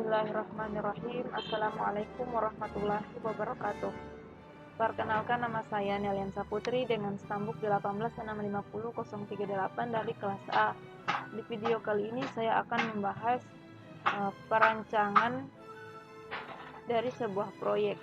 Bismillahirrahmanirrahim. Assalamualaikum warahmatullahi wabarakatuh. Perkenalkan, nama saya Neliansa Putri dengan stambuk 1865038 dari kelas A. Di video kali ini saya akan membahas perancangan dari sebuah proyek.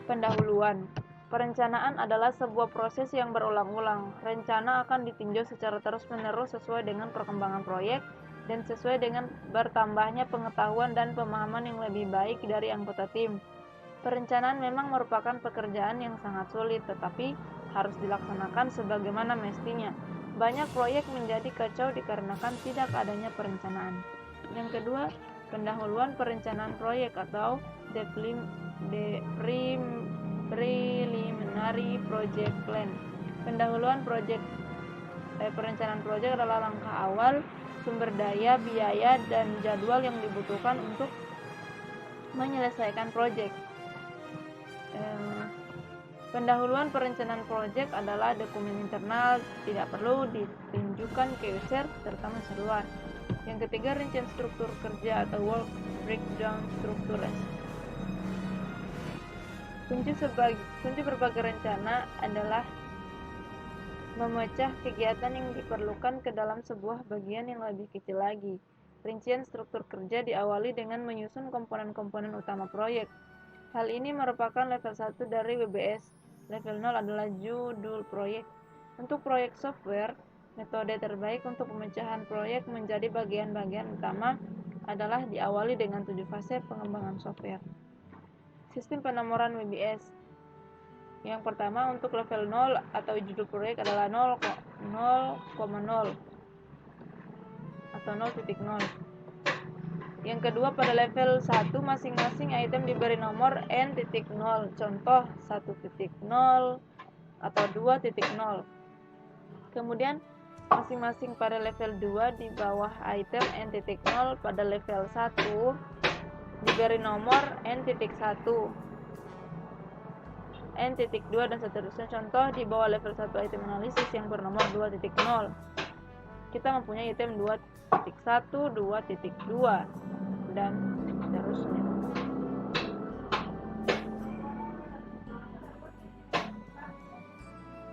Pendahuluan. Perencanaan adalah sebuah proses yang berulang-ulang. Rencana akan ditinjau secara terus-menerus sesuai dengan perkembangan proyek dan sesuai dengan bertambahnya pengetahuan dan pemahaman yang lebih baik dari anggota tim. Perencanaan memang merupakan pekerjaan yang sangat sulit, tetapi harus dilaksanakan sebagaimana mestinya. Banyak proyek menjadi kacau dikarenakan tidak adanya perencanaan. Yang kedua, pendahuluan perencanaan proyek atau preliminary project plan. Pendahuluan perencanaan proyek adalah langkah awal, sumber daya, biaya, dan jadwal yang dibutuhkan untuk menyelesaikan proyek. Pendahuluan perencanaan proyek adalah dokumen internal, tidak perlu ditunjukkan ke user serta seruan. Yang ketiga, rincian struktur kerja atau work breakdown structures. Kunci berbagai rencana adalah memecah kegiatan yang diperlukan ke dalam sebuah bagian yang lebih kecil lagi. Rincian struktur kerja diawali dengan menyusun komponen-komponen utama proyek. Hal ini merupakan level 1 dari WBS. Level 0 adalah judul proyek. Untuk proyek software, metode terbaik untuk pemecahan proyek menjadi bagian-bagian utama adalah diawali dengan 7 fase pengembangan software. Sistem penomoran WBS. Yang pertama, untuk level 0 atau judul proyek adalah 0,0 atau 0.0. Yang kedua, pada level 1 masing-masing item diberi nomor N.0, contoh 1.0 atau 2.0. Kemudian masing-masing pada level 2 di bawah item N.0 pada level 1 diberi nomor N.1, N.2 dan seterusnya. Contoh di bawah level 1 item analisis yang bernomor 2.0. Kita mempunyai item 2.1, 2.2 dan seterusnya.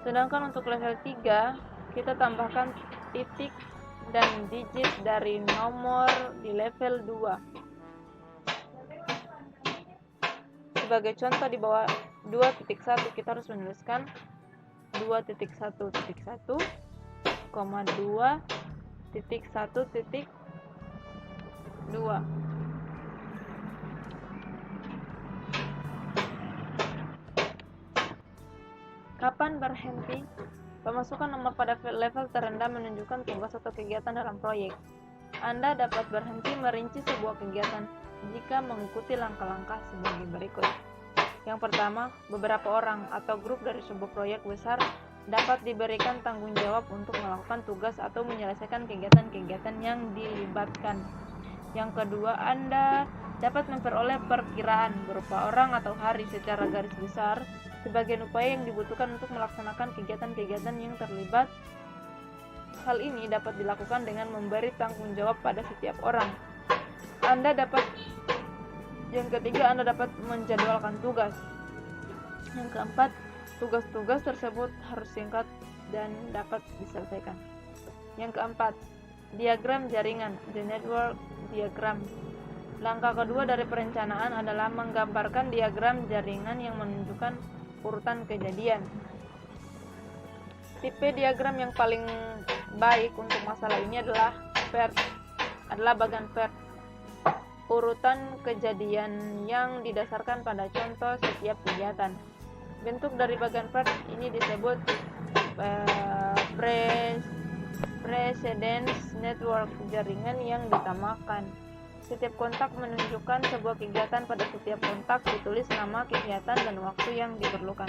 Sedangkan untuk level 3 kita tambahkan titik dan digit dari nomor di level 2. Sebagai contoh, di bawah 2.1 kita harus menuliskan 2.1.1, 2.1.2. Kapan berhenti? Pemasukan nomor pada level terendah menunjukkan tugas atau kegiatan dalam proyek. Anda dapat berhenti merinci sebuah kegiatan jika mengikuti langkah-langkah sebagai berikut. Yang pertama, beberapa orang atau grup dari sebuah proyek besar dapat diberikan tanggung jawab untuk melakukan tugas atau menyelesaikan kegiatan-kegiatan yang dilibatkan. Yang kedua, Anda dapat memperoleh perkiraan berupa orang atau hari secara garis besar sebagian upaya yang dibutuhkan untuk melaksanakan kegiatan-kegiatan yang terlibat. Hal ini dapat dilakukan dengan memberi tanggung jawab pada setiap orang. Yang ketiga, Anda dapat menjadwalkan tugas. Yang keempat, tugas-tugas tersebut harus singkat dan dapat diselesaikan. Yang keempat, diagram jaringan, the network diagram. Langkah kedua dari perencanaan adalah menggambarkan diagram jaringan yang menunjukkan urutan kejadian. Tipe diagram yang paling baik untuk masalah ini adalah bagan PERT. Urutan kejadian yang didasarkan pada contoh setiap kegiatan. Bentuk dari bagan PERT ini disebut precedence network, jaringan yang ditamakan. Setiap kontak menunjukkan sebuah kegiatan, pada setiap kontak ditulis nama, kegiatan, dan waktu yang diperlukan.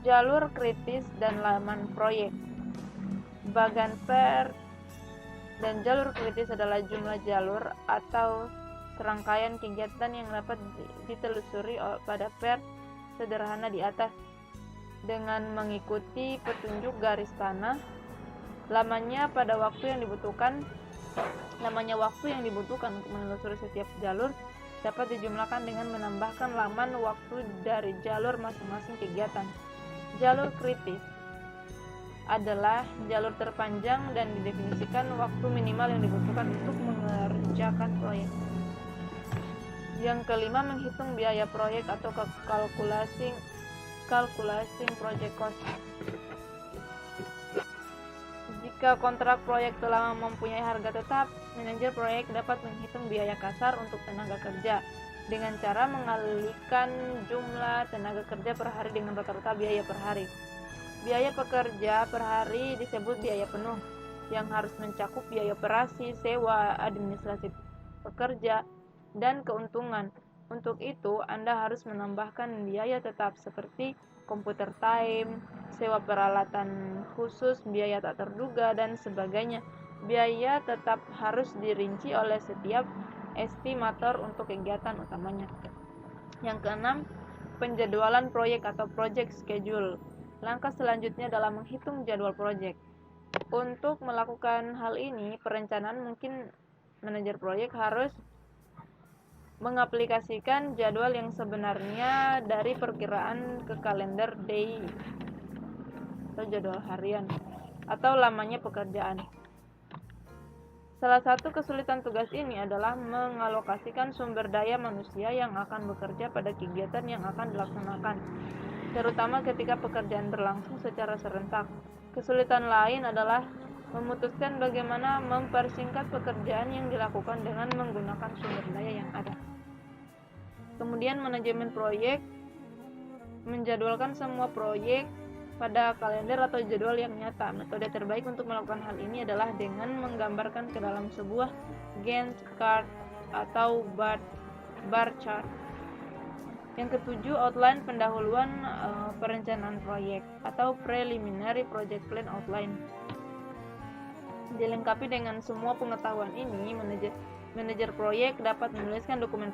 Jalur kritis dan laman proyek. Bagan PERT dan jalur kritis adalah jumlah jalur atau serangkaian kegiatan yang dapat ditelusuri pada PERT sederhana di atas dengan mengikuti petunjuk garis panah. Lamanya pada waktu yang dibutuhkan Lamanya waktu yang dibutuhkan untuk menelusuri setiap jalur dapat dijumlahkan dengan menambahkan laman waktu dari jalur masing-masing kegiatan. Jalur kritis adalah jalur terpanjang dan didefinisikan waktu minimal yang dibutuhkan untuk mengerjakan proyek. Yang kelima, menghitung biaya proyek atau calculating project cost. Jika kontrak proyek telah mempunyai harga tetap, manajer proyek dapat menghitung biaya kasar untuk tenaga kerja dengan cara mengalihkan jumlah tenaga kerja per hari dengan rata-rata biaya per hari. Biaya pekerja per hari disebut biaya penuh, yang harus mencakup biaya operasi, sewa, administrasi pekerja, dan keuntungan. Untuk itu, Anda harus menambahkan biaya tetap seperti komputer time, sewa peralatan khusus, biaya tak terduga, dan sebagainya. Biaya tetap harus dirinci oleh setiap estimator untuk kegiatan utamanya. Yang keenam, penjadwalan proyek atau project schedule. Langkah selanjutnya adalah menghitung jadwal proyek. Untuk melakukan hal ini, perencanaan mungkin manajer proyek harus mengaplikasikan jadwal yang sebenarnya dari perkiraan ke kalender day atau jadwal harian atau lamanya pekerjaan. Salah satu kesulitan tugas ini adalah mengalokasikan sumber daya manusia yang akan bekerja pada kegiatan yang akan dilaksanakan, terutama ketika pekerjaan berlangsung secara serentak. Kesulitan lain adalah memutuskan bagaimana mempersingkat pekerjaan yang dilakukan dengan menggunakan sumber daya yang ada. Kemudian manajemen proyek menjadwalkan semua proyek pada kalender atau jadwal yang nyata. Metode terbaik untuk melakukan hal ini adalah dengan menggambarkan ke dalam sebuah Gantt chart atau bar chart. Yang ketujuh, outline pendahuluan perencanaan proyek atau preliminary project plan outline. Dilengkapi dengan semua pengetahuan ini, manajer proyek dapat menuliskan dokumen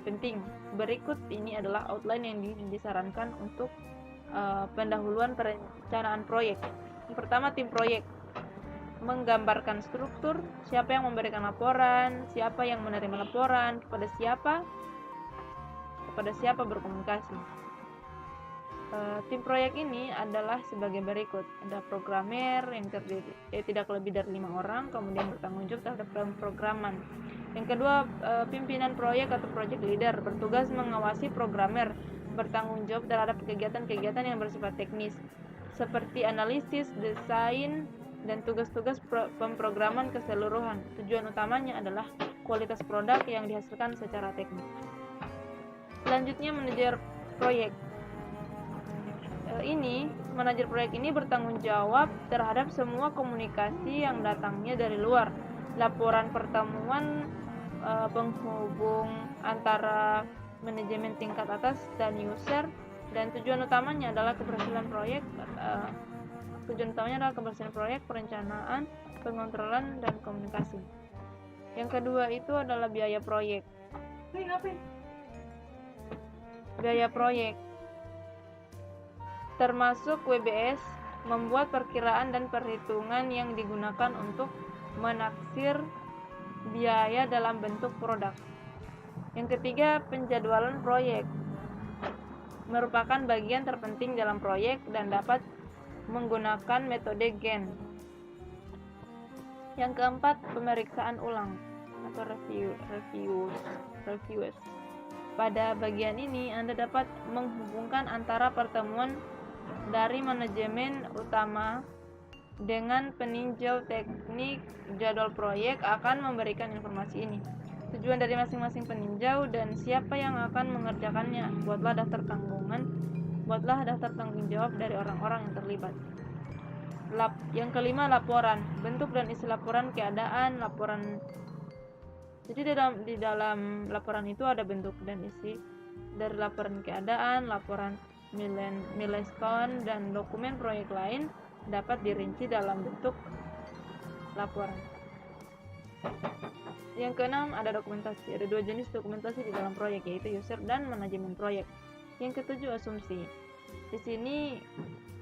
penting. Berikut ini adalah outline yang disarankan untuk pendahuluan perencanaan proyek. Yang pertama, tim proyek menggambarkan struktur, siapa yang memberikan laporan, siapa yang menerima laporan, kepada siapa berkomunikasi. Tim proyek ini adalah sebagai berikut. Ada programmer yang terdiri tidak lebih dari 5 orang, kemudian bertanggung jawab terhadap pemrograman. Yang kedua, pimpinan proyek atau project leader bertugas mengawasi programmer, bertanggung jawab terhadap kegiatan-kegiatan yang bersifat teknis seperti analisis, desain, dan tugas-tugas pemrograman keseluruhan. Tujuan utamanya adalah kualitas produk yang dihasilkan secara teknis. Selanjutnya, manajer proyek. Manajer proyek ini bertanggung jawab terhadap semua komunikasi yang datangnya dari luar. Laporan pertemuan penghubung antara manajemen tingkat atas dan user, dan tujuan utamanya adalah keberhasilan proyek. Perencanaan, pengontrolan, dan komunikasi. Yang kedua itu adalah biaya proyek. Biaya proyek termasuk WBS membuat perkiraan dan perhitungan yang digunakan untuk menaksir biaya dalam bentuk produk. Yang ketiga, penjadwalan proyek merupakan bagian terpenting dalam proyek dan dapat menggunakan metode Gantt. Yang keempat, pemeriksaan ulang atau reviews. Pada bagian ini, Anda dapat menghubungkan antara pertemuan dari manajemen utama dengan peninjau teknik. Jadwal proyek akan memberikan informasi ini, tujuan dari masing-masing peninjau, dan siapa yang akan mengerjakannya. Buatlah daftar tanggung jawab dari orang-orang yang terlibat. Yang kelima, laporan. Bentuk dan isi laporan keadaan. Jadi di dalam laporan itu ada bentuk dan isi dari laporan keadaan, laporan milestone, dan dokumen proyek lain dapat dirinci dalam bentuk laporan. Yang keenam, ada dokumentasi. Ada 2 jenis dokumentasi di dalam proyek, yaitu user dan manajemen proyek. Yang ketujuh, asumsi. Di sini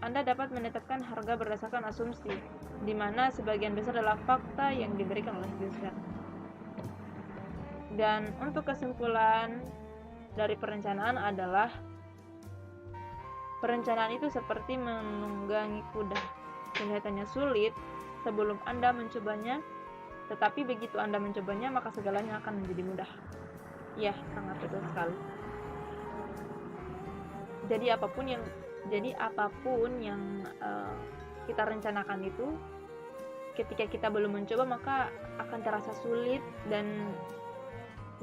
Anda dapat menetapkan harga berdasarkan asumsi, di mana sebagian besar adalah fakta yang diberikan oleh user. Dan untuk kesimpulan dari perencanaan adalah, perencanaan itu seperti menunggangi kuda. Kelihatannya sulit sebelum Anda mencobanya, tetapi begitu Anda mencobanya, maka segalanya akan menjadi mudah. Ya, sangat betul sekali. Jadi apapun yang kita rencanakan itu, ketika kita belum mencoba maka akan terasa sulit dan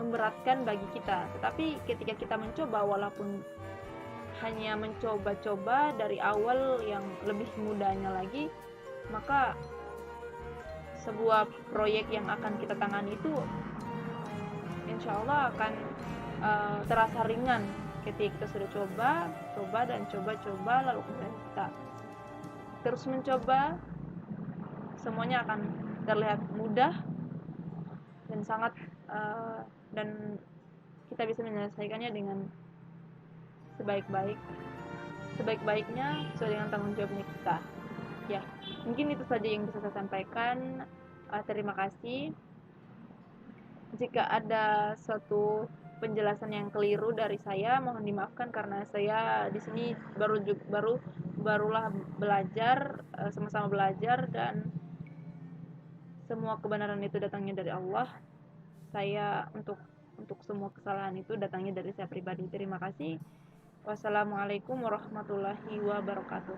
memberatkan bagi kita. Tetapi ketika kita mencoba, walaupun hanya mencoba-coba dari awal yang lebih mudahnya lagi, maka sebuah proyek yang akan kita tangani itu insya Allah akan terasa ringan ketika kita sudah coba lalu kemudian kita terus mencoba, semuanya akan terlihat mudah dan sangat dan kita bisa menyelesaikannya dengan sebaik-baiknya sesuai dengan tanggung jawabnya kita. Ya, mungkin itu saja yang bisa saya sampaikan. Terima kasih. Jika ada suatu penjelasan yang keliru dari saya, mohon dimaafkan karena saya di sini barulah belajar, sama-sama belajar, dan semua kebenaran itu datangnya dari Allah. Saya untuk semua kesalahan itu datangnya dari saya pribadi. Terima kasih. Wassalamualaikum warahmatullahi wabarakatuh.